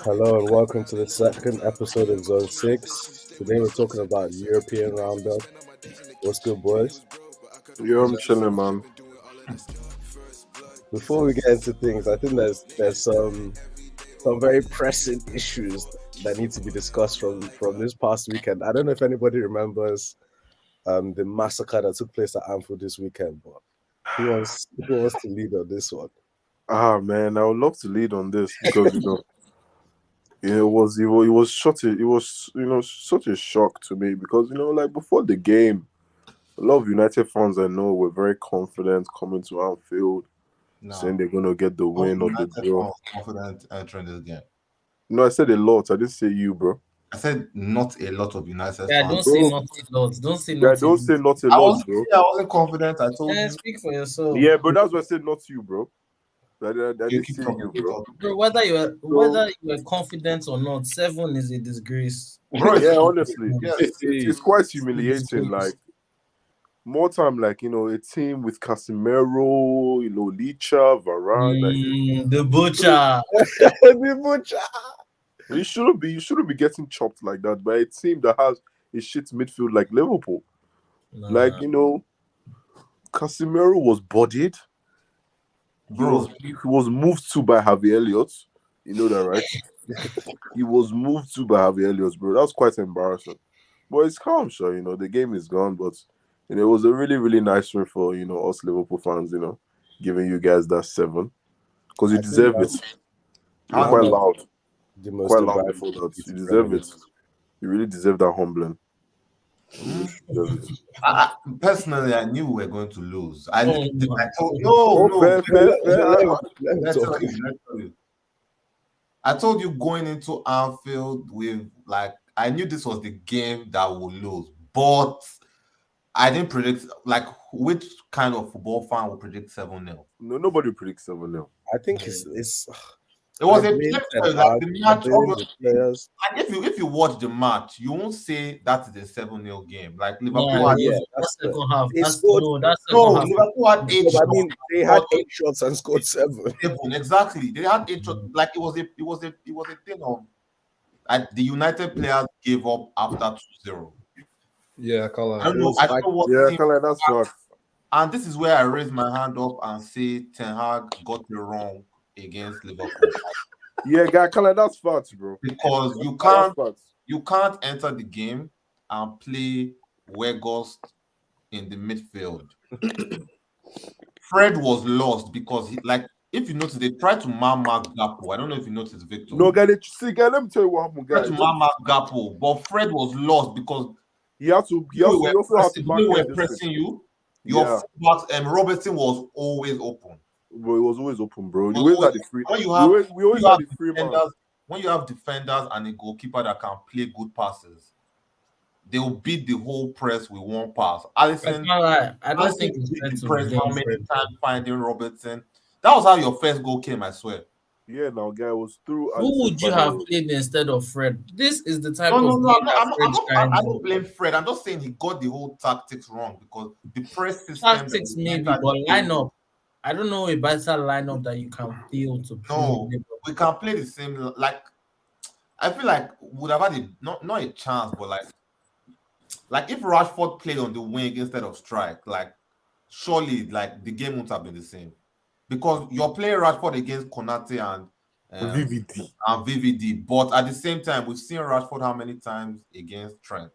Hello and welcome to the second episode of Zone 6. Today we're talking about European Roundup. What's good, boys? Yo, I'm chilling, man. Before we get into things, I think there's some very pressing issues that need to be discussed from this past weekend. I don't know if anybody remembers the massacre that took place at Anfield this weekend, but who wants to lead on this one? Man, I would love to lead on this because it was such a shock to me because like before the game, a lot of United fans I know were very confident coming to Anfield, saying No, they're gonna get the win or the United fan draw. was confident entering this game. No, I said a lot. I didn't say you, bro. I said not a lot of United Yeah, fans. don't say Bro, not a lot. Don't say yeah, not a don't lot. say not a I lot, was bro. I wasn't confident. I told Yeah, you. speak for yourself. Yeah, but that's why I said not you, bro. I You didn't keep say talking, you, keep bro. talking. Bro, whether you are confident or not, 7 is a disgrace. Bro, Yeah, honestly, yes. it's quite humiliating. Like more time, like a team with Casemiro, Licha, Varane. Like, The butcher. The butcher. you shouldn't be getting chopped like that by a team that has a shit midfield like Liverpool. Like, Nah. Casemiro was bodied. Bro, He was moved to by Harvey Elliott. You know that, right? He was moved to by Harvey Elliott, bro. That was quite embarrassing. But it's calm, sure. The game is gone, but it was a really, really nice win for us Liverpool fans. Giving you guys that 7 because you I think deserve it. that's You're I quite know. loud, the most quite loud embarrassing before that. piece You of deserve Premier it. You really deserve that humbling. You deserve it. personally, I knew we were going to lose. I Oh, told Oh, no. fair, fair, Let fair. me Let's talk. tell you. Let's tell you. I told you going into Anfield with I knew this was the game that would lose, but I didn't predict which kind of football fan would predict 7-0. No, nobody predicts 7-0. I think it's It was I a blame let me Ten tell you, Hag, the I match blame the obviously. players. And if you watch the match, you won't say that is a 7-0 game. Like nah, Liverpool it had Yeah, was that that's fair. second half. They scored. That no, second half. Liverpool had 8 No, but I shots. mean, they had but 8 shots and scored 7. 7, exactly. They had 8 shots. Like it was a thing of the United players gave up after 2-0. Yeah, I can't lie. I don't It know. was I don't like, know what Yeah, team. kind of that's fact. And this is where I raise my hand up and say Ten Hag got it wrong against Liverpool Yeah, guy, kind of that's fact, bro. because you That's can't fact. enter the game and play Weghorst in the midfield. Fred was lost because if you notice, they tried to mark Gakpo. I don't know if you noticed, Victor. No, guy, let me tell you what happened, Tried guys. to mark Gakpo, but Fred was lost because He also had to the back way we end were this pressing thing. you. Your fullbacks and Robertson was always open. Bro, it was always open, bro. It You was always had the free. when you We have always, we always you had have the free man. defenders, when you have defenders and a goalkeeper that can play good passes, they will beat the whole press with one pass. I Allison, can't lie. I don't Allison think it's beat fair the to press how blame many Fred. times finding Robertson. That was how your first goal came, I swear. Yeah, now guy was through. Who Alisson would you final. have played instead of Fred? This is the type No, of no, game I'm not, that I'm not, Fred I'm not, shines I in. don't blame Fred. I'm just saying he got the whole tactics wrong because the press system Tactics maybe, entered but the game. lineup. I don't know a better lineup that you can feel to play. No, Liverpool. we can play the same. I feel like we would have had not a chance, but like if Rashford played on the wing instead of strike, surely the game wouldn't have been the same because you're playing Rashford against Konate VVD. and VVD, but at the same time we've seen Rashford how many times against Trent.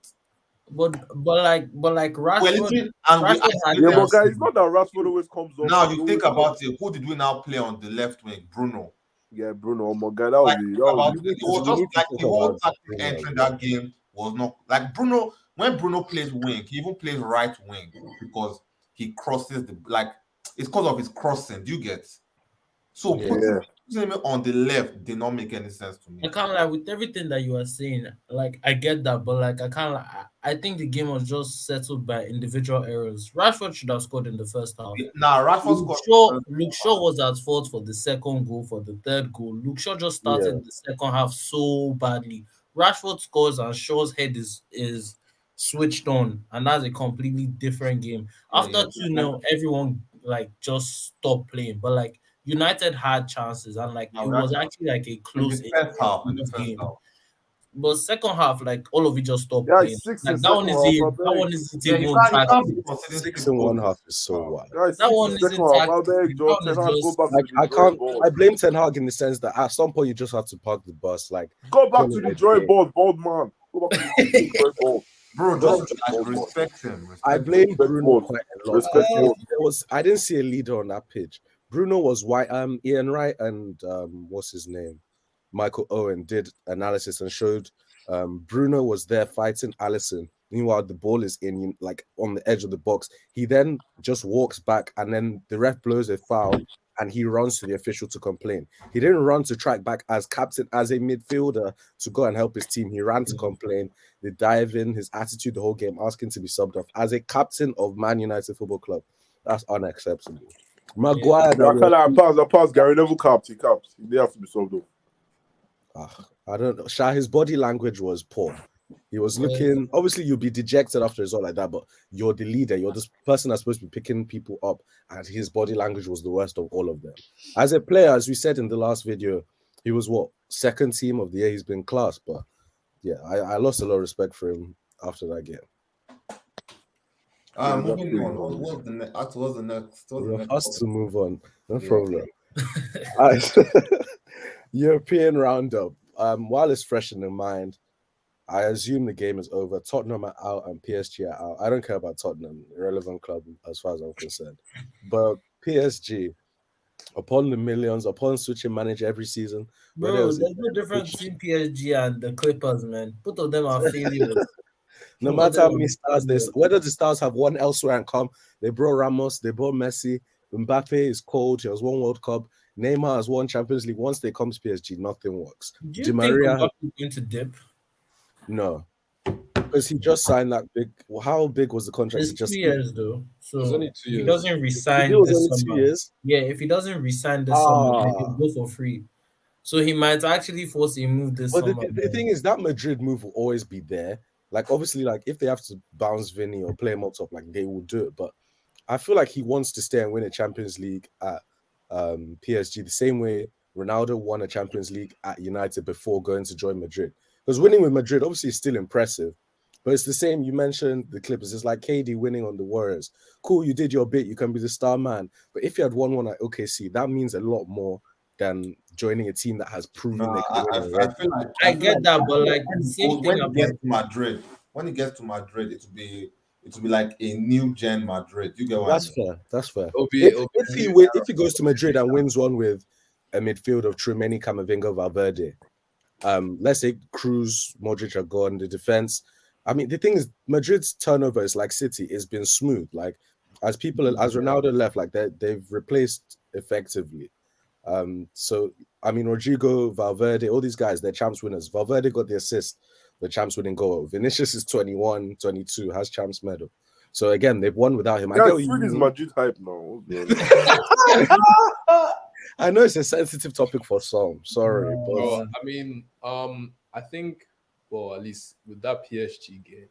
But We're Rashford, literally, and we Rashford had Yeah, but that guys, it's season. not that Rashford always comes off. now He you always think about comes. it. Who did we now play on the left wing? Bruno. Yeah, Bruno, oh my god, that was Like the think that was about the- it. We It was we just need to like talk the whole about tactic Bruno as entering well. that game was not like Bruno. When Bruno plays wing, he even plays right wing because he crosses it's because of his crossing. Do you get? So Yeah. putting him on the left did not make any sense to I me. can't lie with everything that you are saying. I get that, but I can't. I think the game was just settled by individual errors. Rashford should have scored in the first half. Now Rashford Luke scored. Shaw, Luke Shaw was at fault for the second goal, for the third goal. Luke Shaw just Yeah. started the second half so badly. Rashford scores and Shaw's head is switched on, and that's a completely different game. Yeah, After yeah. 2-0, everyone just stopped playing. But United had chances, and like No, it was actually like a in close the first half. In the first game. half. But second half, like all of it just stopped Yeah, playing. it's 6 in Like that one second is half, I that beg. one isn't Yeah, even you can't be tactics. conceding Six 6 and one goals. half is so wild. Guys, That 6 one in isn't second half, I tactics. beg, That Joe. one Ten is Hag, go just back Like to the I drawing can't. board. I blame Ten Hag in the sense that at some point you just have to park the bus. Like Go back call to it the a drawing day. board, bald man. Go back to the drawing board. Bro, Go back just to the like drawing board. respect him. I Respect blame him. Respect Bruno board. quite a lot. Respect board. I didn't see a leader on that pitch. Bruno was white. Ian Wright and what's his name, Michael Owen did analysis and showed Bruno was there fighting Allison. Meanwhile, the ball is in like on the edge of the box. He then just walks back, and then the ref blows a foul, and he runs to the official to complain. He didn't run to track back as captain, as a midfielder to go and help his team. He ran to complain. They dive in, his attitude the whole game, asking to be subbed off as a captain of Man United Football Club. That's unacceptable. Maguire, I pass. Gary Neville capped. He capped. They have to be solved off. I don't know. His body language was poor. He was looking, obviously, you'll be dejected after a result like that, but you're the leader. You're this person that's supposed to be picking people up, and his body language was the worst of all of them. As a player, as we said in the last video, he was second team of the year. He's been class, but yeah, I lost a lot of respect for him after that game. Moving on. What's the next? What's the next? You're fast to move on. No Yeah. problem. European roundup. While it's fresh in the mind, I assume the game is over. Tottenham are out and PSG are out. I don't care about Tottenham, irrelevant club as far as I'm concerned. But PSG, upon the millions, upon switching manager every season, Bro, there's no difference between PSG and the Clippers, man. Both of them are failures. no matter how many stars whether the stars have won elsewhere and come, they brought Ramos, they brought Messi. Mbappe is cold. He has won World Cup. Neymar has won Champions League. Once they come to PSG, nothing works. Do you think Mbappe is going to dip? No, because he just signed that big. How big was the contract? It's 2 years though, so it's only 2 if years. he doesn't resign it was this only summer, 2 years. Yeah, if he doesn't resign this summer, then he'll go for free. So he might actually force a move this But summer. the thing is that Madrid move will always be there. Like obviously, like if they have to bounce Vinny or play him up top, like they will do it. But I feel like he wants to stay and win a Champions League at PSG the same way Ronaldo won a Champions League at United before going to join Madrid. Because winning with Madrid obviously is still impressive, but it's the same. You mentioned the Clippers. It's like KD winning on the Warriors. Cool, you did your bit. You can be the star man. But if you had won one at OKC, that means a lot more than joining a team that has proven they can win already. I get that, but like the same thing when he gets to Madrid, it will be like a new gen Madrid. You get what That's I mean? fair. That's fair. If If he goes to Madrid and wins one with a midfield of Tchouaméni, Camavinga, Valverde, let's say Cruz, Modric are gone, the defense. I mean, the thing is, Madrid's turnover is like City. It's been smooth. Like as Ronaldo left, like they've replaced effectively. So I mean, Rodrigo, Valverde, all these guys, they're champs winners. Valverde got the assist, the champs winning goal. Vinicius is 21, 22, has champs medal. So again, they've won without him. Yeah, free is Madrid hype now. I know it's a sensitive topic for some. Sorry, but Bro, I mean, I think, well, at least with that PSG game,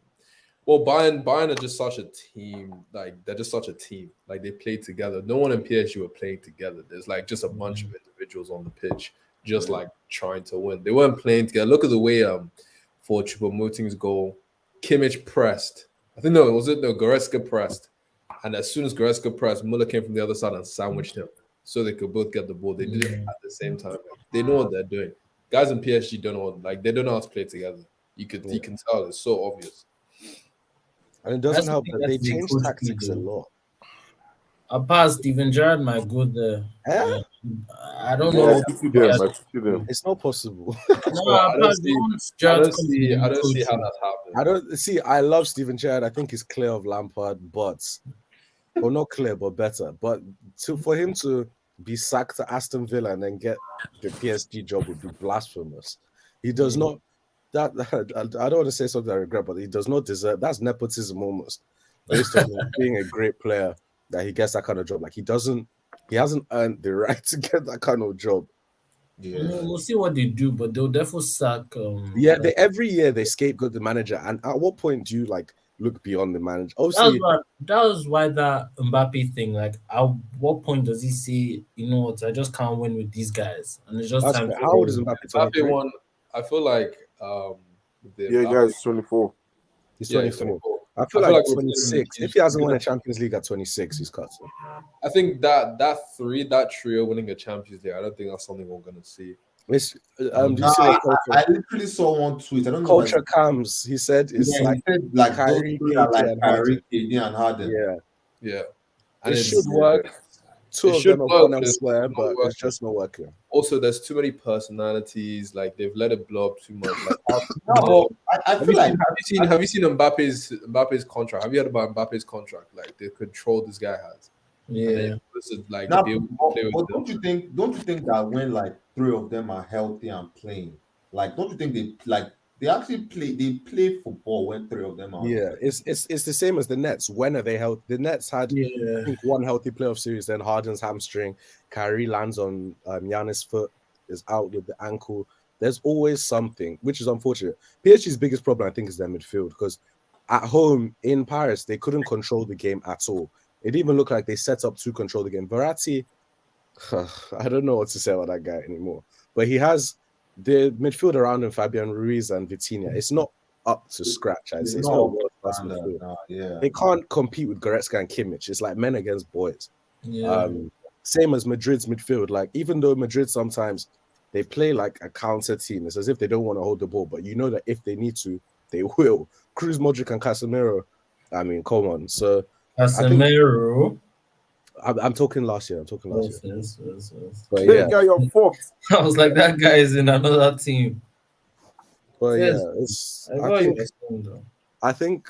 well, Bayern are just such a team. Like they're just such a team. Like they play together. No one in PSG were playing together. There's like just a bunch of individuals on the pitch, just like trying to win. They weren't playing together. Look at the way for Choupo-Moting's goal, Kimmich pressed. I think Goretzka pressed, and as soon as Goretzka pressed, Muller came from the other side and sandwiched him, so they could both get the ball. They did it at the same time. They know what they're doing. Guys in PSG don't know, they don't know how to play together. You can tell. It's so obvious. And it doesn't help that they change tactics a lot. Apart Steven Gerrard might go there. Eh? I don't know. It's not possible. I don't see how that happens. I love Steven Gerrard. I think he's clear of Lampard, but not clear, but better. But for him to be sacked to Aston Villa and then get the PSG job would be blasphemous. He does not. I don't want to say something I regret, but he does not deserve. That's nepotism almost. Based on being a great player, that he gets that kind of job. Like he hasn't earned the right to get that kind of job. Yeah, we'll see what they do, but they'll definitely sack. Every year they scapegoat the manager. And at what point do you look beyond the manager. That Obviously, was why that Mbappe thing. Like, at what point does he say, you know what, I just can't win with these guys, and it's just that's time fair. to How old is go. Mbappe? Mbappe 23. won. I feel like the Yeah, Mbappe. guys, 24. He's Yeah, he's 24. 24. I feel I feel like like we're putting him in a 26. huge- If he hasn't won a Champions League at 26, he's cut. I think that trio winning a Champions League, I don't think that's something we're gonna see. It's, do you Nah, see what culture, I literally saw one tweet. I don't know if culture comes? He said it's yeah, like he said like those Kyrie, three are KD, like and Kyrie, Harden. KD, and Harden. Yeah, Yeah, and it should it's work. Two it of should them have work, gone but it's elsewhere, not but it's working. just not working. Also, there's too many personalities. Like they've let it blow up too much. Like, No, but I have feel you like seen Mbappe's contract? Have you heard about Mbappe's contract? Like the control this guy has, and then Yeah, you're supposed to like now, be able to play but with them. don't you think that when like three of them are healthy and playing, like don't you think they actually play football when three of them are on the Yeah, pitch? it's the same as the Nets. When are they healthy? The Nets had, I yeah. think, one healthy playoff series. Then Harden's hamstring, Kyrie lands on Giannis' foot, is out with the ankle. There's always something, which is unfortunate. PSG's biggest problem, I think, is their midfield because at home in Paris they couldn't control the game at all. It even looked like they set up to control the game. Verratti, I don't know what to say about that guy anymore. But he has the midfield around him, Fabian Ruiz and Vitinha. It's not up to scratch, I'd say. It's not a world-class midfield. Yeah. They can't compete with Goretzka and Kimmich. It's like men against boys. Yeah. Same as Madrid's midfield. Like, even though Madrid sometimes they play like a counter team, it's as if they don't want to hold the ball, but you know that if they need to, they will. Cruz, Modric, and Casemiro. I mean, come on. So Casemiro. I'm talking last year. I'm talking last year. Yes. But Hey, yeah, guy, you're fucked. I was like, that guy is in another team. but Yes. yeah, it's. I got you saying, though. I think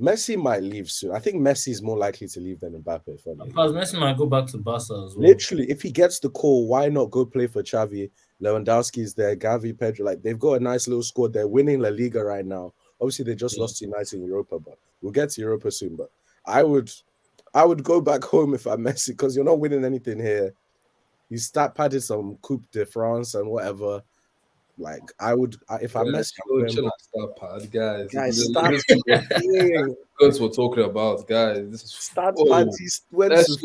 Messi might leave soon. I think Messi is more likely to leave than Mbappe. Because Messi might go back to Barca as well. Literally, if he gets the call, why not go play for Xavi? Lewandowski's there, Gavi, Pedro. Like, they've got a nice little squad. They're winning La Liga right now. Obviously, they just lost to United in Europa, but we'll get to Europa soon. But I would go back home if I'm Messi because you're not winning anything here. You start padding some Coupe de France and whatever. Like, if I'm Messi, I'm going back. Start pad, guys. Guys, Start padding. That's what we're talking about, guys. This is Start oh, padding. let's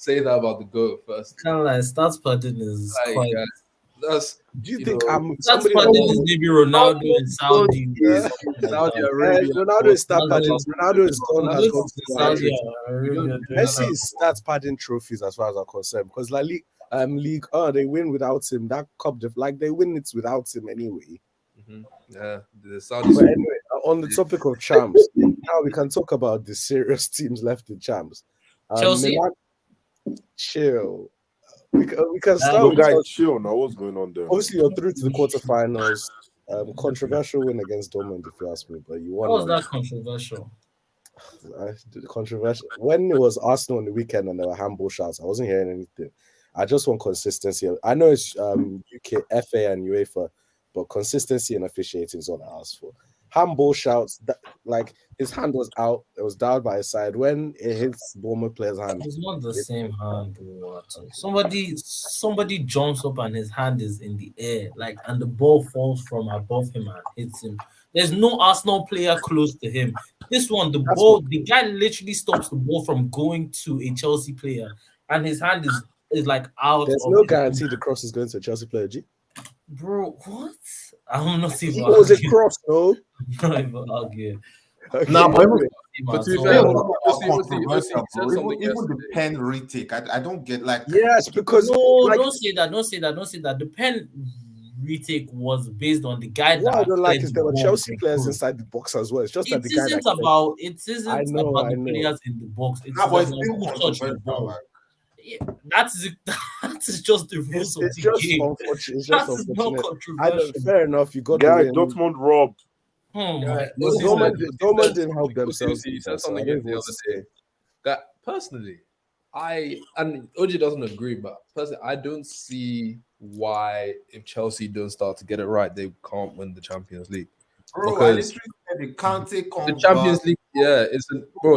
say that about the goat first. Kind of like stats padding is Like, quite. guys, that's Do you you think know, I'm Stats somebody padding is maybe Ronaldo in Saudi. Yeah. Saudi Arabia. Ronaldo is stat padding. Ronaldo is gone. Has Ronaldo gone is to in Saudi Saudi. Arabia. Messi is stats padding trophies as far as I'm concerned because league, they win without him. That cup, they win it without him anyway. Yeah, the Saudi. But anyway, on the topic of champs, now we can talk about the serious teams left in champs. Chelsea? Milan, chill. We can start No, with guy, Chelsea. chill now. What's going on there? Obviously, you're through to the quarterfinals. Controversial win against Dortmund, if you ask me, but you won. How was that controversial? Controversial. When it was Arsenal on the weekend and there were handball shots, I wasn't hearing anything. I just want consistency. I know it's UK, FA, and UEFA, but consistency and officiating is all I ask for. Handball shouts, like his hand was out, it was down by his side. When it hits Bournemouth player's hand, It's not the same hand. Somebody jumps up and his hand is in the air, like, and the ball falls from above him and hits him. There's no Arsenal player close to him. This one, the guy literally stops the ball from going to a Chelsea player, and his hand is like out. There's no guarantee the cross is going to a Chelsea player. G. Bro, what? I'm not even. It was a cross, no. I'm not even arguing. Okay. Now, but to be so, fair, even the pen retake, I don't get like. Yes, because no, don't say that. The pen retake was based on the guy. What I don't like is there were Chelsea players inside the box as well. It's just that the guy. It isn't I know. the players in the box. It's Nah, but it's about still who touched the ball. controversial. Yeah, that is just the rules of It's the just game. unfortunate. It's That just is not unfortunate. Fair enough. You got Guy, the win. Dortmund robbed. Dortmund didn't help themselves. He said something the other day. That personally, and OG doesn't agree, but personally, I don't see why if Chelsea don't start to get it right, they can't win the Champions League. Bro, Because I literally said they can't take the Champions League,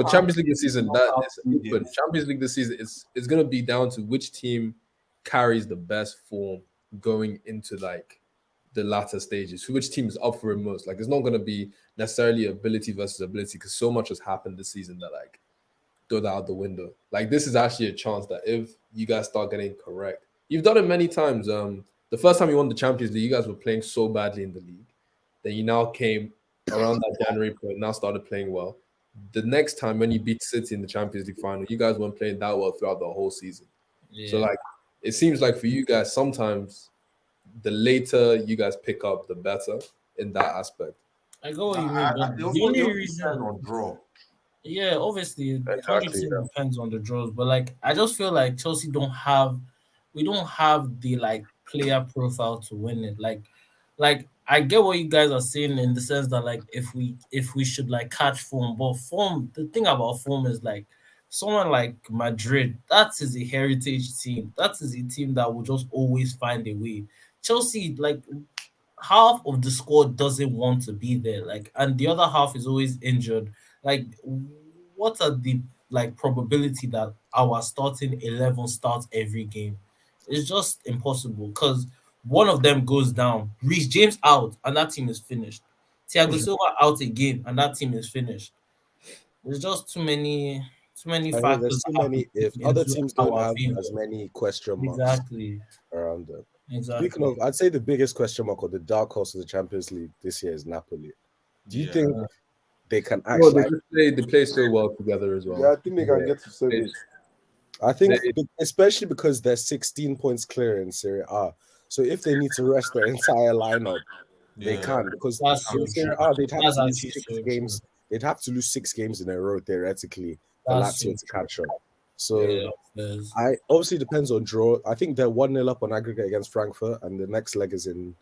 Champions League this season. That is open. Champions League this season, it's gonna be down to which team carries the best form going into like the latter stages, which team is up for it most. Like, it's not going to be necessarily ability versus ability because so much has happened this season that, like, throw that out the window. Like, this is actually a chance that if you guys start getting correct, you've done it many times. The first time you won the Champions League, you guys were playing so badly in the league. Then you now came around that January point, now started playing well. The next time when you beat City in the Champions League final, you guys weren't playing that well throughout the whole season. Yeah. So, like, it seems like for you guys, sometimes the later you guys pick up, the better in that aspect. I go what you mean, but The the only depends reason, on draw. yeah, obviously, it Exactly, 100% depends on the draws. But like, I just feel like Chelsea we don't have the like player profile to win it. Like I get what you guys are saying in the sense that like if we should like catch form, but form, the thing about form is like someone like Madrid, that is a heritage team. That is a team that will just always find a way. Chelsea, like half of the squad doesn't want to be there, like, and the other half is always injured. Like, what are the like probability that our starting 11 starts every game? It's just impossible because one of them goes down, Reece James out, and that team is finished. Thiago Silva out again, and that team is finished. There's just too many I mean, there's factors too that have to many. If play other into teams don't our have favor. as many question marks Exactly. around them. Exactly. Speaking of, I'd say the biggest question mark or the dark horse of the Champions League this year is Napoli. Do you think they can Well, actually? they play so well together as well. Yeah, I think they can get to semis. I think, especially because they're 16 points clear in Serie A. So if they need to rest their entire lineup, they can, because That's so in Serie true. A they'd have That's to lose actually 6 so games. They'd have to lose 6 games in a row theoretically for That's Lazio so to catch up. So Yeah, there's- I obviously depends on draw. I think they're 1-0 up on aggregate against Frankfurt, and the next leg is in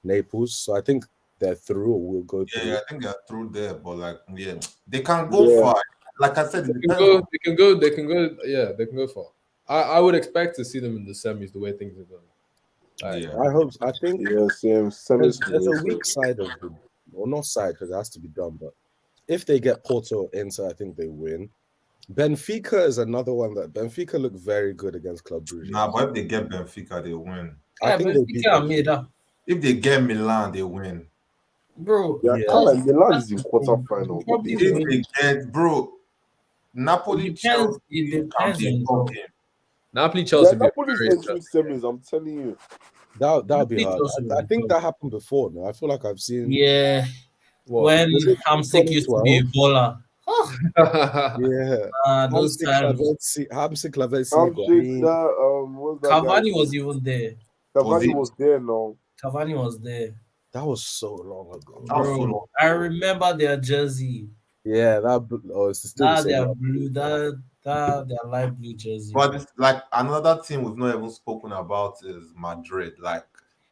Naples. So I think they're through or will go through. Yeah, I think they're through there, but like, yeah, they can go far. Like I said, it They depends can go. They can go. Yeah, they can go far. I would expect to see them in the semis the way things are going. Like, Yeah. I hope. I think Yeah, same. Semis. there's a weak side of the, well, not side because it has to be done, but if they get Porto into, I think they win. Benfica is another one that Benfica look very good against Club Brugge. Nah, but if they get Benfica, they win. I think they beat them. made up, If they get Milan, they win. bro. Yeah, Yeah. kind of Milan is in quarterfinal. Probably If win. they get, bro, Napoli, It Chelsea, depends can be a on tough game. Napoli Yeah, Chelsea. be Napoli is very entering interesting. semis. I'm telling you. That'll be Napoli hard. Chelsea will I be think tough. that happened before. No, I feel like I've seen. Yeah, What? when Was it Hamsik used to be a 2012? baller. Yeah, Those times. Hamsik Lavezzi, Hamsik, what's that guy? Cavani was even there. Cavani was there now. Cavani was there. that was so long ago. That was so Bro, long. I remember their jersey. Yeah, it's still the That same. their blue, that their light blue jersey. But it's like another team we've not even spoken about is Madrid. Like,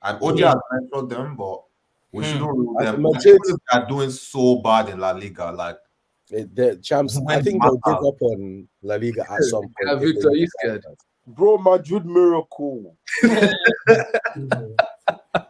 and OJ Yeah. has mentioned them, but we shouldn't rule I them. think Like, Madrid- even if they're doing so bad in La Liga. Like, The champs. I When think they'll give matters. up on La Liga at some point. Yeah, if they Victor, you lose scared? that. Bro, Madrid miracle.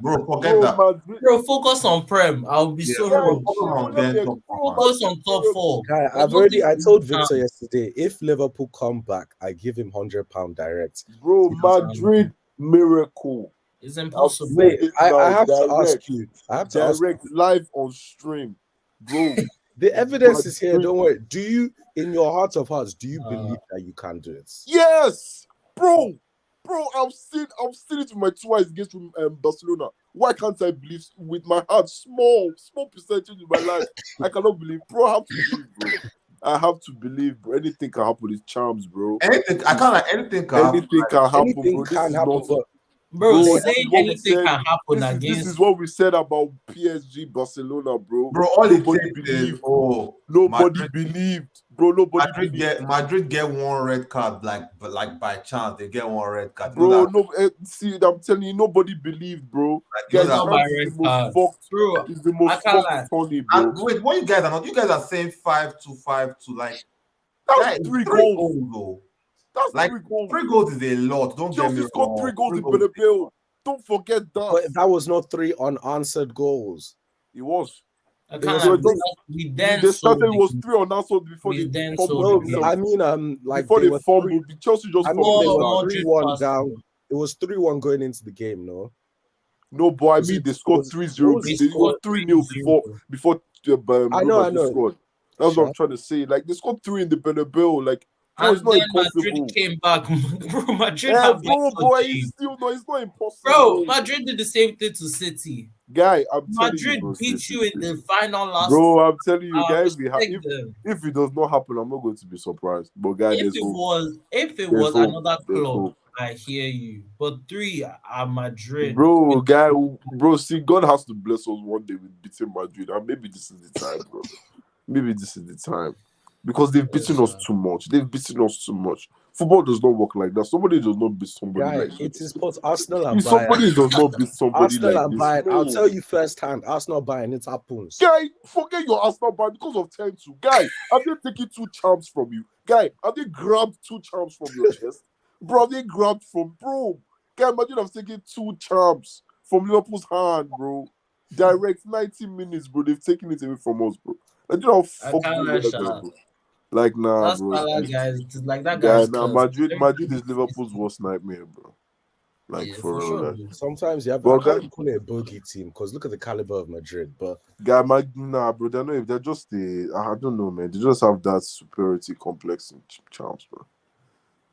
bro, forget Bro, that. Madrid. Bro, focus on Prem. I'll be so Yeah, wrong. focus on them. Focus on top four. Guy, I told Victor yesterday, if Liverpool come back, I give him £100 direct. Bro, Madrid miracle. It's I'll impossible. say it I now, have to direct. ask you. I have to ask. Direct live on stream. Bro, The evidence is here. Madrid. Don't worry. Do you, in your heart of hearts, do you believe that you can do it? yes, bro. I've seen it with my 2 eyes against Barcelona. Why can't I believe with my heart? Small percentage in my life. I cannot believe, bro. I have to believe, bro. I have to believe, bro. Anything can happen. It's charms, bro. Anything, I can't like anything can happen. Anything can happen, Anything bro. This can is happen, not- but Bro, Bro, saying what we anything said, can happen this against is what we said about PSG Barcelona, bro. Bro, all it Nobody takes is believed. Nobody Nobody believed, bro. Nobody believed. Madrid get one red card, like by chance they get one red card. You Bro, know that? see, I'm telling you, nobody believed, bro. Like, you Guys, know that? Not by France is red the most card. fucked. Bro, It's the most I can't lie. fucked funny, bro. And wait, what you guys are not? You guys are saying 5-5 like That's that is 3 goals. though. That's Like 3 goals. 3 goals is a lot. Don't get me Chelsea scored wrong. 3 goals in goals. Bernabeu. Don't forget but that. that was not 3 unanswered goals. It was. I It can't was lie. just- We then The starting sold was the- 3 unanswered before We they then fumbled sold No, the themselves. I mean, like Before they they were fumbled, Chelsea just I mean, fumbled they themselves. were Modric 3-1 passed down. through. It was 3-1 going into the game, no? No, boy, I Was mean it- they scored was- 3-0. was They They scored scored 3-0 before I Real know, Madrid scored. That's what I'm Sure. trying to say. Like they scored 3 in the Bernabeu. Like, bro, it's And not then Madrid impossible. came back. Bro, Madrid Yeah, have bro, better boy, it's team. still no, it's not Bro, impossible. Madrid did the same thing to City. Guy, I'm telling you, Madrid bro. beat you in the final last. Bro, I'm telling you, guy, Respect them. if it does not happen, I'm not going to be surprised. But guy, If there's it hope. was, if it There's was hope. another There's club, hope. I hear you. But three are Madrid. Bro, guy, bro, see, God has to bless us one day with beating Madrid, and maybe this is the time, bro. Maybe this is the time. Because they've beaten Yes, us too much. They've beaten us too much. Football does not work like that. Somebody does not beat somebody Guy, like it this. is both Arsenal and Somebody Bayern. does not beat somebody Arsenal like and this. Bayern. I'll No. tell you firsthand. Arsenal Bayern, it happens. Guy, forget your Arsenal ban because of 10-2. Guy, have they taken 2 charms from you? Guy, have they grabbed 2 charms from your chest? Bro, have they grabbed from bro? Guy, imagine I've taken 2 charms from Liverpool's hand, bro. Direct 90 minutes, bro. They've taken it away from us, bro. Like, you know how I fucking can't lie, Sha. bro. Like, nah, That's bro. Salah, guys. It's like that Guy, guy's nah, curse. Madrid is Liverpool's worst nightmare, bro. Like, Yeah, for for real. sure. Like, Sometimes you have. Well, I can't guy- call it a bogey team because look at the caliber of Madrid. But guy, nah, bro. They're just the. I don't know, man. They just have that superiority complex in charms, bro.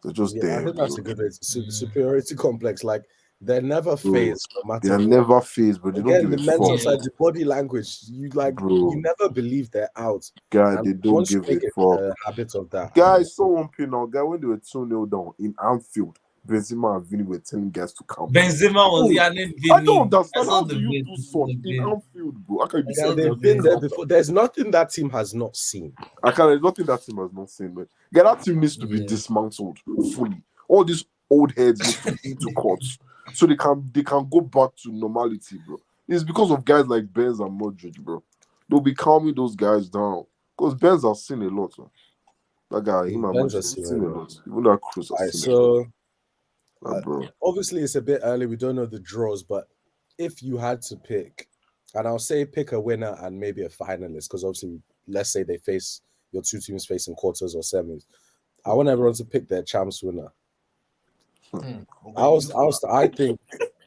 They're just yeah, I there, think bro. that's a good way. Superiority complex. Like they're never phased, no They matter are what. never phased, but they don't Again, give the a mental fuck, side, the body language. You bro. never believe they're out. Guy, And they don't once you give make a a fuck. habit of that, Guy, so one pin now. Guy, when they were 2-0 down in Anfield, Benzema and Vini were telling guys to calm down. Benzema was here and then I don't Vini. understand. I How saw do the you vid- do such the in vid. Anfield, bro? How can you be I saw telling the guys they've been to there calm down? before. There's nothing that team has not seen. There's nothing that team has not seen, man. Yeah, that team needs to be Yeah. dismantled fully. All these old heads need to be into courts so they can go back to normality, bro. It's because of guys like Benz and Modric, bro. They'll be calming those guys down. Because Benz has seen a lot, man. That guy, him and Benz Modric has have seen seen a a lot. lot. Even that Cruz All right, has seen a lot. so Bro. obviously it's a bit early. We don't know the draws, but if you had to pick, and I'll say pick a winner and maybe a finalist, because obviously, let's say they face your two teams facing quarters or semis. I want everyone to pick their champs winner.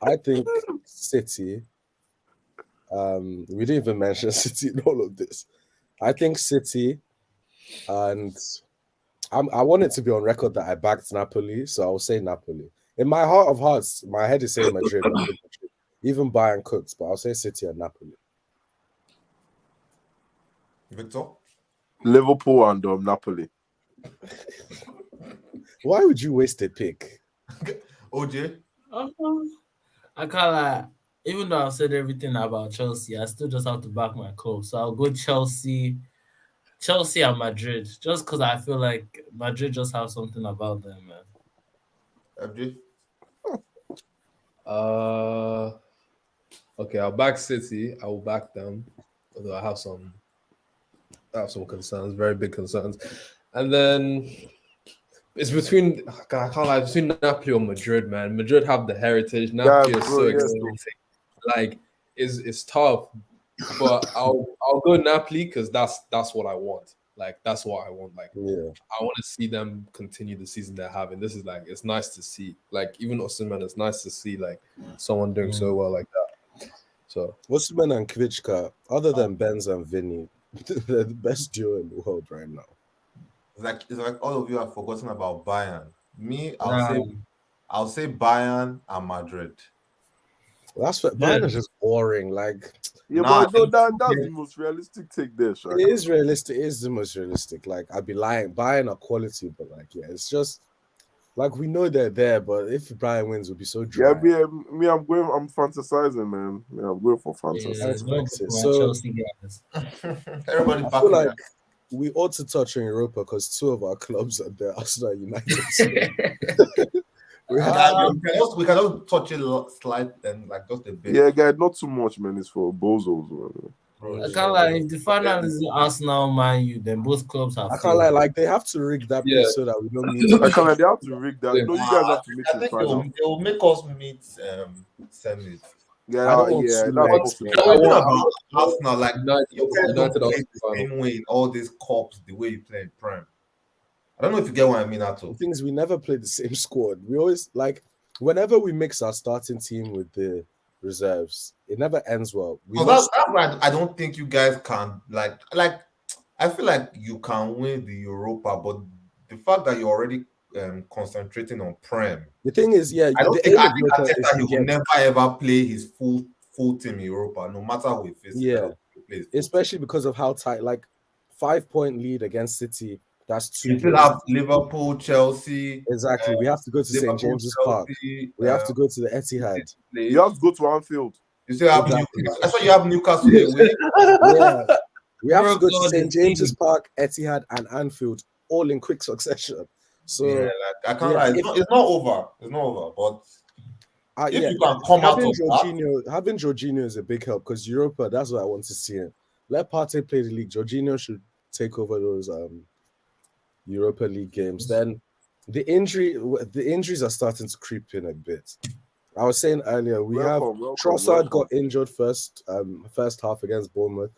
I think City. We didn't even mention City in all of this. I think City, and I want it to be on record that I backed Napoli, so I'll say Napoli. In my heart of hearts, my head is saying Madrid. Even Bayern cooks, but I'll say City and Napoli. Victor? Liverpool and Napoli. Why would you waste a pick? OJ? I can't lie. Even though I've said everything about Chelsea, I still just have to back my club. So I'll go Chelsea and Madrid, just because I feel like Madrid just have something about them, man. FJ? Okay, I'll back City. I will back them, although I have some concerns, very big concerns. And then it's between I can't lie, between Napoli or Madrid, man. Madrid have the heritage. Napoli is so exciting. Like it's tough, but I'll go Napoli because that's what I want. Like that's what I want. Like Yeah. I want to see them continue the season they're having. This is like it's nice to see. Like even Osimhen, it's nice to see like someone doing so well like that. So Osimhen and Kvichka, other than Benz and Vinny, they're the best duo in the world right now. It's like all of you have forgotten about Bayern. Me, Nah. I'll say Bayern and Madrid. That's what Bayern is just boring. Like Yeah, Nah, but no, that's the most realistic take there, Shaka. it is realistic. It is the most realistic. Like I'd be lying. Bayern are quality, but like yeah, it's just like we know they're there. But if Bayern wins, it'll be so dry. Yeah, I'm fantasizing, man. Yeah, I'm going for fantasy. Yeah, That's don't it. put my So- Chelsea guys. Everybody I back feel like we ought to touch on Europa because two of our clubs are there. Arsenal United. So we have we can also touch it slight and like just a bit. Yeah, guy, not too much, man. It's for bozos, man. Bro, I can't lie. If the final is Arsenal, Man U, then both clubs have. I can't lie, like they have to rig that Yeah. pitch so that we don't meet. I can't. They have to rig that. No, you guys have to make I it think final. it will make us meet semis. Yeah, I don't want yeah, two that's legs, possible. man. The thing about Arsenal, like United- you guys don't United play are the final. same way in all these cups the way you play in Prem. I don't know if you get what I mean at all. The things we never play the same squad. We always like whenever we mix our starting team with the reserves. It never ends well. We So lost. that's why I don't think you guys can like. I feel like you can win the Europa, but the fact that you're already concentrating on Prem, The thing is, yeah, I don't the think aim I of think Europa is Arteta he to will get, never ever play his full team in Europa, no matter who he faces. I yeah, don't think he'll play his full team. especially because of how tight, like 5 point lead against City. That's 2 You still games. have Liverpool, Chelsea, Exactly. We have to go to St. Liverpool, James's Park. Chelsea. We have to go to the Etihad. You have to go to Anfield. You still have Exactly. Newcastle. I saw you have Newcastle away. Yeah. We have Bro, to go to God, St. the James's team. Park, Etihad, and Anfield all in quick succession. So Yeah, like I can't yeah, lie. if, It's not over. It's not over. But if yeah, you can come out having of that, Jorginho is a big help because Europa, that's what I want to see him. Let Partey play the league. Jorginho should take over those Europa League games. Then the injuries are starting to creep in a bit. I was saying earlier, Welcome. Trossard got injured first half against Bournemouth.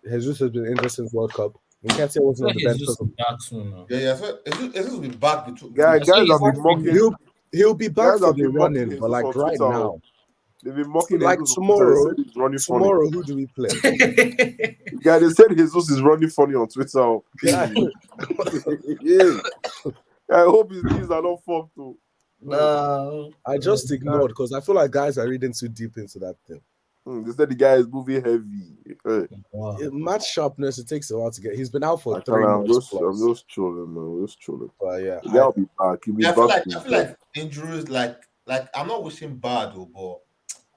Jesus has been injured since World Cup. Nketiah wasn't So on the he's bench just because back soon now. yeah. So Jesus will be back between. Guys So have he's been mocking. he'll be back Guys for have the been mocking running, but Jesus on like right Twitter. now, They've been mocking like Jesus on Twitter. They tomorrow, said he's running funny. who do we play? Guys, they said Jesus is running funny on Twitter. Yeah. Yeah. I hope his knees are not fucked too. No. I just ignored because I feel like guys are reading too deep into that thing. They said the guy is moving heavy. Hey, Wow. Match sharpness, it takes a while to get. He's been out for I 3 can't, months I'm plus. just chilling, man. I'm just chilling. But yeah, The guy will be back. He'll be Yeah, back. I feel like injuries, like I'm not wishing bad, though, but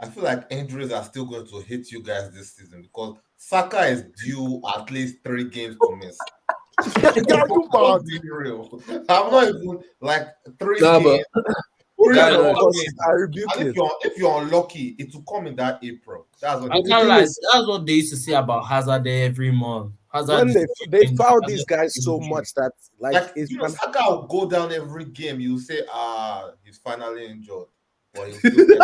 I feel like injuries are still going to hit you guys this season because Saka is due at least 3 games to miss. Yeah, you I'm mad. being real. I'm not even like 3 Nah, games. but Three Guys, or 4 because games. I rebuke And it. if you're unlucky, it will come in that April. That's what I it the can't thing lie. is- That's what they used to say about Hazard every month. Hazard When is they injured, fouled Hazard these is guys so injured. much that like like it's Saka will go down every game. You say, he's finally injured. But he'll still get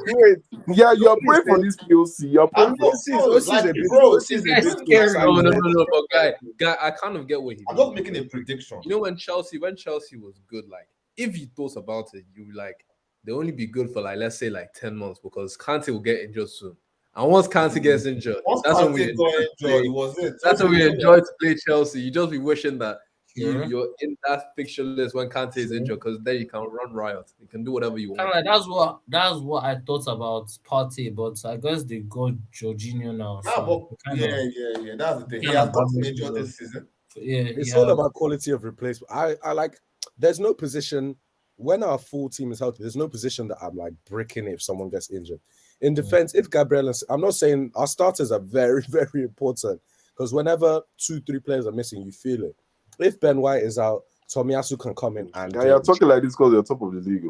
wait. Yeah, you are Nobody praying for said- this POC. You are praying for Osi's a bit. bro, Osi's a That's bit scary. no, excited. but guy, I kind of get what he I'm means. just making a prediction. You know, when Chelsea was good, like if you thought about it, you like they'll only be good for like let's say like 10 months because Kante will get injured soon. And once Kante gets injured, Once that's when Kante we got enjoy to play. injured, it was it. That's when we enjoy to play Chelsea. You just be wishing that Yeah. you're in that fixture list when Kante is injured because then you can run riot. You can do whatever you Kinda want. like, that's what I thought about Partey, but I guess they got Jorginho now. Nah, So but yeah. That's the thing. He kinda has gotten damaged injured the- this season. yeah, It's yeah. all about quality of replacement. I like. There's no position when our full team is healthy. There's no position that I'm like breaking if someone gets injured. In defense, if Gabriel, I'm not saying our starters are very very important because whenever 2-3 players are missing, you feel it. If Ben White is out, Tomiyasu can come in and Yeah, you're talking like this because you're top of the league.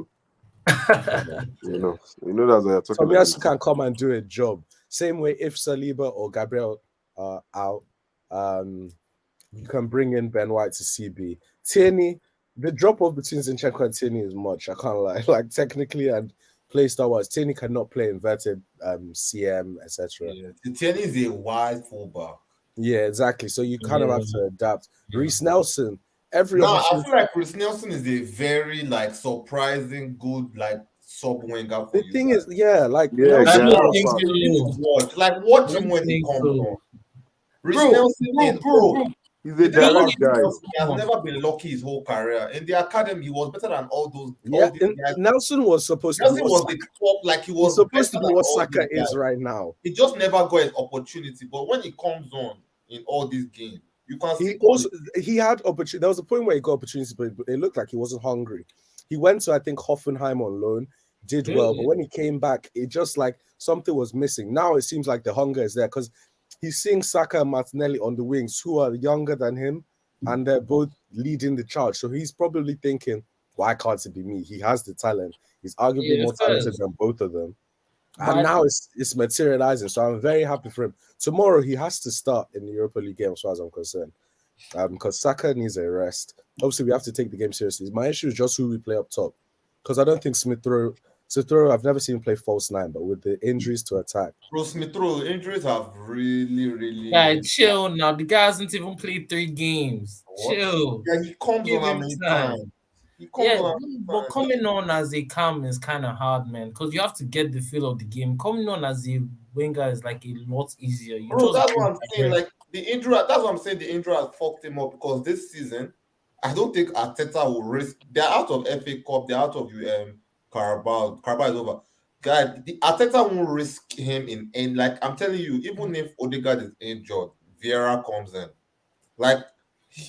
You know that's why you're talking like Tomiyasu this. can come and do a job. Same way if Saliba or Gabriel are out, you can bring in Ben White to CB. Tierney, the drop off between Zinchenko and Tierney is much. I can't lie. Like technically and play style wise, Tierney cannot play inverted CM, etc. Yeah. Tierney is a wide fullback. Yeah, exactly. So you kind of have to adapt. Yeah. Reece Nelson, every Now I opportunity. feel like Chris Nelson is a very like surprising good like sub winger for The you. thing guys. is, yeah, like Yeah, Nelson I yeah. don't was- think You need so. to watch. Like watch I him don't when he think comes so. on. Rich Bro, Nelson is He's a the thing direct about guy. Nelson, he has never been lucky his whole career. In the academy, he was better than all those. yeah, all these guys. Nelson was supposed to be Nelson what was the top, like he he's was supposed to better be than what all Saka these guys. is right now. He just never got his opportunity. But when he comes on in all these games, you can see He also he had opportunity. There was a point where he got opportunities, but it looked like he wasn't hungry. He went to I think Hoffenheim on loan, did well, but when he came back, it just like something was missing. Now it seems like the hunger is there because he's seeing Saka and Martinelli on the wings, who are younger than him, and they're both leading the charge. So he's probably thinking, "Why can't it be me?" He has the talent. He's arguably Yeah, more talented first. than both of them. But And I now it's materializing. So I'm very happy for him. Tomorrow he has to start in the Europa League game, as far as I'm concerned. Because Saka needs a rest. Obviously, we have to take the game seriously. My issue is just who we play up top. Because I don't think Smith Rowe, I've never seen him play false nine, but with the injuries to attack. Bro Smith Rowe injuries have really. Yeah, chill now. The guy hasn't even played 3 games. What? Chill. Yeah, he comes Give on how him many time. times? He comes Yeah, on but coming on as a cam is kind of hard, man, because you have to get the feel of the game. Coming on as a winger is like a lot easier. You bro, just that's go what I'm saying. direct. Like the injury, that's what I'm saying. The injury has fucked him up because this season, I don't think Arteta will risk. They're out of FA Cup. They're out of Carabao. Carabao is over. Guy, the Arteta won't risk him in any. Like I'm telling you, even if Odegaard is injured, Vieira comes in. Like,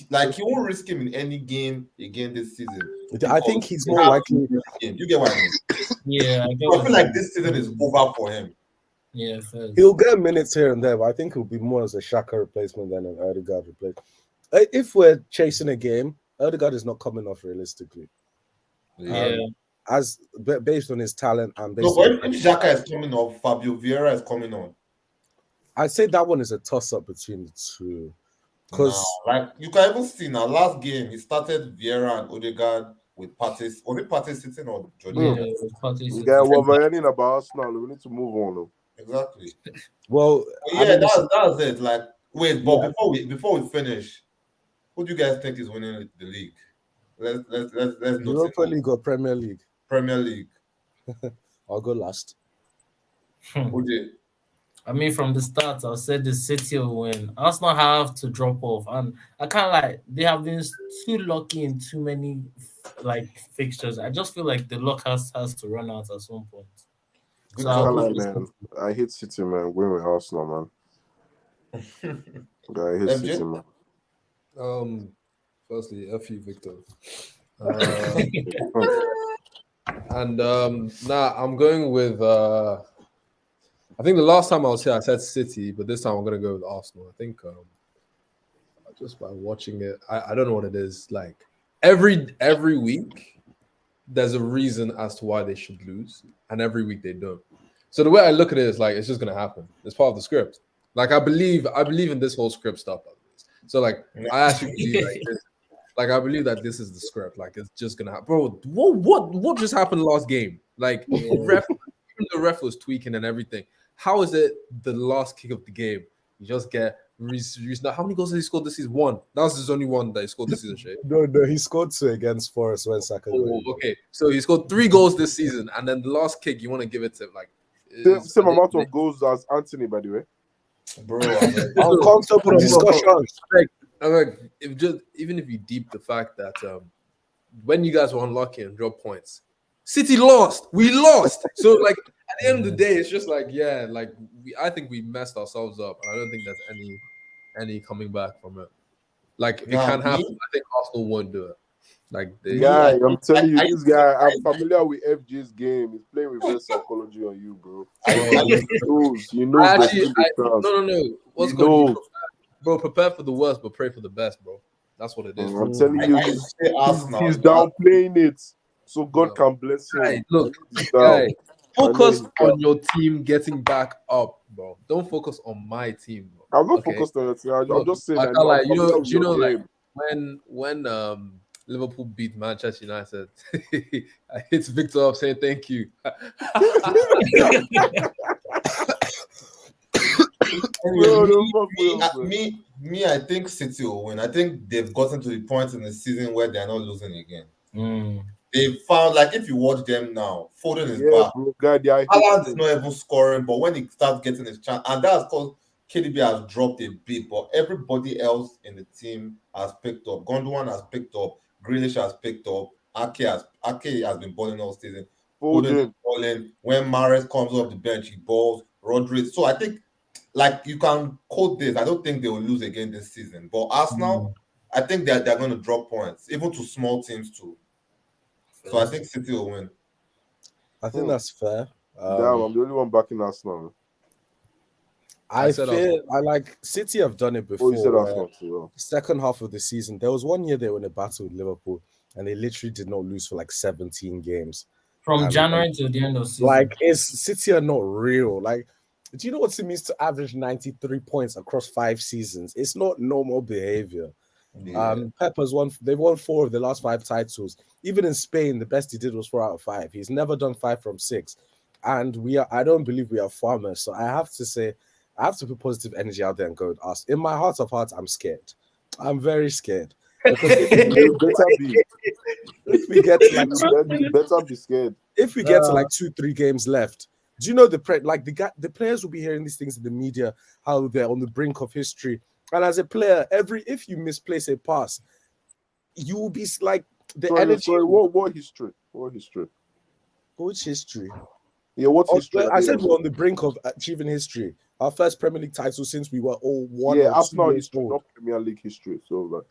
like he won't risk him in any game again this season. I think Because he's they more have likely. game. You get what I mean? Yeah, I get So I what feel you like mean. this season is over for him. Yeah, first. He'll get minutes here and there, but I think he'll be more as a Shaka replacement than an Odegaard replacement. If we're chasing a game, Odegaard is not coming off realistically. Yeah. Based on his talent and No, based but on, if Xhaka is coming off, Fabio Vieira is coming on. I'd say that one is a toss up between the two. Now, Because like you can even see now, last game he started Vieira and Odegaard with Partey. Was it Partey sitting or Yeah, Jordan? it was Partey You City. get what we're hearing about Arsenal. We need to move on. Though. Exactly. well, But I yeah, mean, that's it. Like, wait, but yeah, before we finish, who do you guys think is winning the league? Let's note it Europa now. League or Premier League. Premier League. I'll go last. OJ. I mean, from the start, I said the City will win. Arsenal have to drop off, and I can't like they have been too lucky in too many like fixtures. I just feel like the luck has to run out at some point. So I I'll can't go lie, for man. City. I hate City, man. Going with Arsenal, man. I hate City, MJ? man. Firstly, F you, Victor. And I'm going with I think the last time I was here I said City, but this time I'm gonna go with Arsenal. I think just by watching it, I don't know what it is. Like every week there's a reason as to why they should lose, and every week they don't. So the way I look at it is like it's just gonna happen. It's part of the script. Like I believe in this whole script stuff. So like I actually believe like this. Like I believe that this is the script. Like it's just gonna happen, bro. What just happened last game? Like ref, even the ref was tweaking and everything. How is it the last kick of the game? You just get now. How many goals has he scored this season? One. That was his only one that he scored this season. Shay. No, he scored 2 against Forest when Saka. Oh, okay. So he scored 3 goals this season, and then the last kick you want to give it to him, like Same amount of goals as Anthony, by the way. Bro, I'm like, Uncomfortable discussions. I'm like, even if you deep the fact that when you guys were unlucky and dropped points, City lost. We lost. So like at the end of the day, it's just like like I think we messed ourselves up, and I don't think there's any coming back from it. Like it can happen. I think Arsenal won't do it. Like Guy, I'm telling you, this guy, I'm familiar with FG's game. He's playing reverse psychology on you, bro. He knows. No. What's going on? Bro, prepare for the worst, but pray for the best, bro. That's what it is. I'm telling you, he's down. downplaying it so God can bless him. Guy, look, guy, focus on your team getting back up, bro. Don't focus on my team, bro. I'm not focused on it. I'm just saying. I like, you know, like when Liverpool beat Manchester United, I hit Victor up saying thank you. I think City will win. I think they've gotten to the point in the season where they're not losing again. They found, like, if you watch them now, Foden is back. Haaland is not even scoring, but when he starts getting his chance, and that's because KDB has dropped a bit, but everybody else in the team has picked up. Gondwan has picked up. Grealish has picked up. Ake has been balling all season. Foden is balling. When Mahrez comes off the bench, he balls. Rodri. So I think, like, you can quote this. I don't think they will lose again this season. But Arsenal, I think they're going to drop points, even to small teams too. So I think City will win. I think that's fair. Damn, I'm the only one backing Arsenal. I like City have done it before. Oh, you said Arsenal too. Second half of the season, there was one year they were in a battle with Liverpool, and they literally did not lose for like 17 games from January to the end of the season. Like, City are not real. Like, do you know what it means to average 93 points across 5 seasons? It's not normal behavior. Yeah. Pep has they've won 4 of the last 5 titles. Even in Spain, the best he did was 4 out of 5. He's never done 5 from 6. And I don't believe we are farmers. So I have to say, I have to put positive energy out there and go with us. In my heart of hearts, I'm scared. I'm very scared. Because You better be. if we get to like You better be scared. if we get to like 2-3 games left, do you know the the players will be hearing these things in the media, how they're on the brink of history. And as a player, if you misplace a pass, you will be like the energy. Sorry, what history? What history? Which history? Yeah, what history? I said we're on the brink of achieving history. Our first Premier League title since we were all 1 or 2 Arsenal years history, old. not Premier League history. So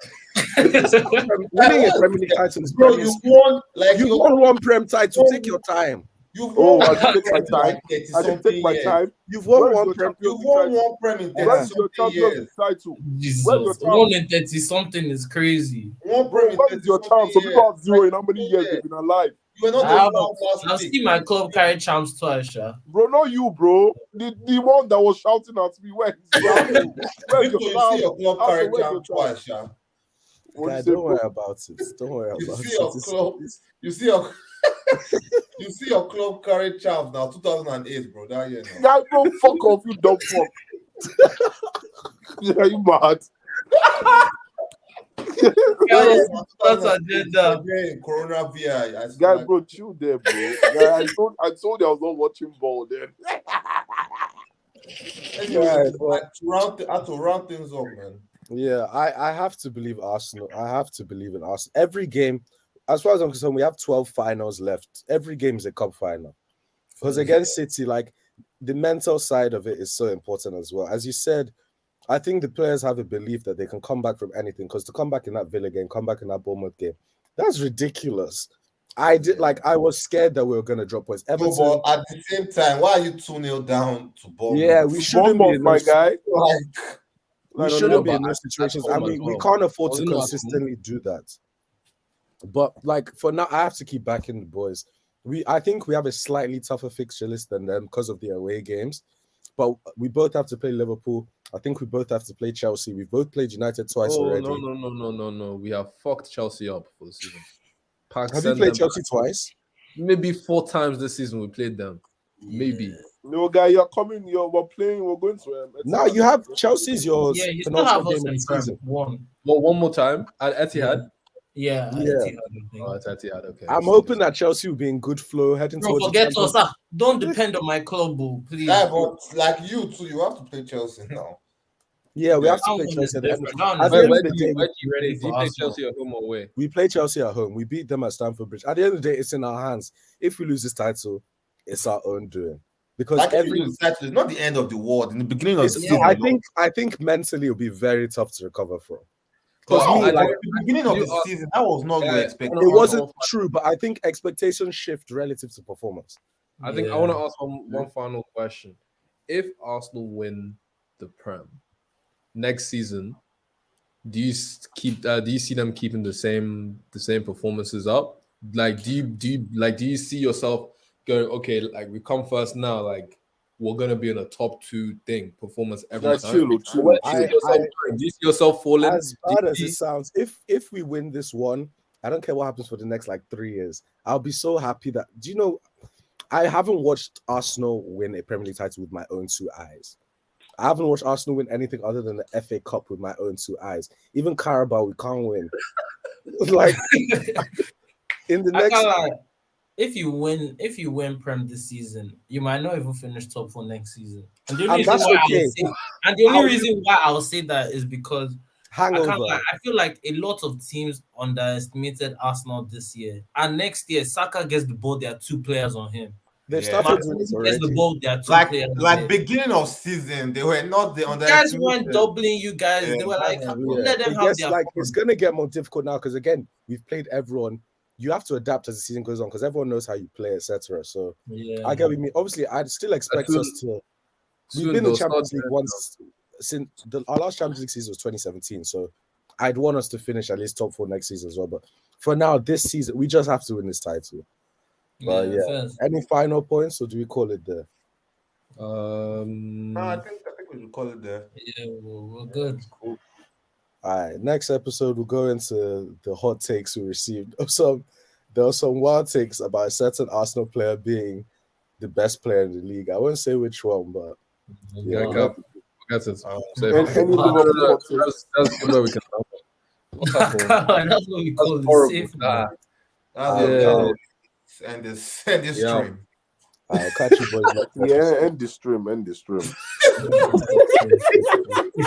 Winning a Premier League title is Bro, you won like you won one Prem title. Take your time. You've Oh, won I should take my Prem time. in like I should take my 30-something years. time. You've won Where's one your Prem. Champions You've League won title? one Prem in Where's your 30-something Champions years. League title? Jesus, Where's your chance? 1 in 30 something is crazy. One Bro, Prem in where's your 30-something chance? Some years. people have zero in how many years they've been alive. You were not I've the last seen my club carry champs twice, Sha. Bro, not you, bro. The one that was shouting at me. Where's your You see chance? your club Arsenal, carry where's your champ twice, Sha. What Guy, you say, don't bro? worry about it. Don't worry You about see it. your It's- club. You see your. You see your club carry champs now, 2008, bro. That year now. Guy, bro, fuck off, you dumb fuck. Yeah, you mad? That's agenda. In Corona VI. I Guy, like, bro, chill there, bro. Guy, I told you I was not watching ball then. anyway, Yeah, I had to round things up, man. Yeah, I have to believe Arsenal. I have to believe in Arsenal. Every game, as far as I'm concerned, we have 12 finals left. Every game is a cup final. Because against City, like the mental side of it is so important as well. As you said, I think the players have a belief that they can come back from anything. Because to come back in that Villa game, come back in that Bournemouth game, that's ridiculous. I was scared that we were gonna drop points. Everton, No, but at the same time, why are you 2-0 down to Bournemouth? yeah, we shouldn't be Bournemouth, in my those, guy. Like, we No, shouldn't no, be but in those situations, at and home we as well. can't afford to Wasn't it at home? consistently do that. But like for now, I have to keep backing the boys. I think we have a slightly tougher fixture list than them because of the away games. But we both have to play Liverpool. I think we both have to play Chelsea. We've both played United twice Oh already. no! We have fucked Chelsea up for the season. Park Have you sent played them Chelsea twice? maybe 4 times this season. We played them. Maybe. No, guy, you're coming. We're playing. We're going to. Now you have Chelsea's yours. Yeah, you still have us in season. Prem. One. Well, one more time at Etihad. Yeah. Yeah. Etihad, I think. Oh, it's Etihad. Okay. I'm hoping that Chelsea will be in good flow heading Bro, towards the forget Champions us. Don't depend on my club, boo, please. yeah, but like you too, you have to play Chelsea now. Yeah, we have to That play one is Chelsea. different. That one At is the end Where of the do you day, play? ready Do for you play Arsenal. Chelsea at home or away? we play Chelsea at home. We beat them at Stamford Bridge. At the end of the day, it's in our hands. If we lose this title, it's our own doing. Because Like it's not the end of the world. In the beginning of the season, I think mentally it'll be very tough to recover from. Because Because me, like, the beginning of the season, that was not your expectation. it wasn't true, but I think expectations shift relative to performance. I think I want to ask one final question. If Arsenal win the Prem next season, do you see them keeping the same performances up? Like, do you see yourself going, okay, like we come first now, like we're gonna be in a top 2 thing performance every time? Chill. Do you see yourself falling? As bad as it sounds, if we win this one, I don't care what happens for the next like 3 years. I'll be so happy that. Do you know? I haven't watched Arsenal win a Premier League title with my own 2 eyes. I haven't watched Arsenal win anything other than the FA Cup with my own 2 eyes. Even Carabao, we can't win. Like in the next. If you win Prem this season, you might not even finish top 4 next season. And the only reason why I'll say that is because hangover. I feel like a lot of teams underestimated Arsenal this year. And next year, Saka gets the ball, there are 2 players on him. They've started doing it already. Gets the ball, there are 2 like players. like beginning of season, they were not the guys weren't doubling you guys. They were like, let them have their fun. It's gonna get more difficult now because again, we've played everyone. You have to adapt as the season goes on because everyone knows how you play, etc. So I get with me. Obviously, I'd still expect us to. We've been in Champions League once since our last Champions League season was 2017. So I'd want us to finish at least top 4 next season as well. But for now, this season, we just have to win this title. But any final points, or do we call it there? No, I think we should call it there. Yeah, we're good. Cool. All right, next episode we'll go into the hot takes we received. There were some wild takes about a certain Arsenal player being the best player in the league. I won't say which one, but That's where we can. What type of That's what we that's call it. horrible. Safe. Nah. That's Yeah. and this Yeah. stream. I'll catch you boys next Yeah, end the stream. man.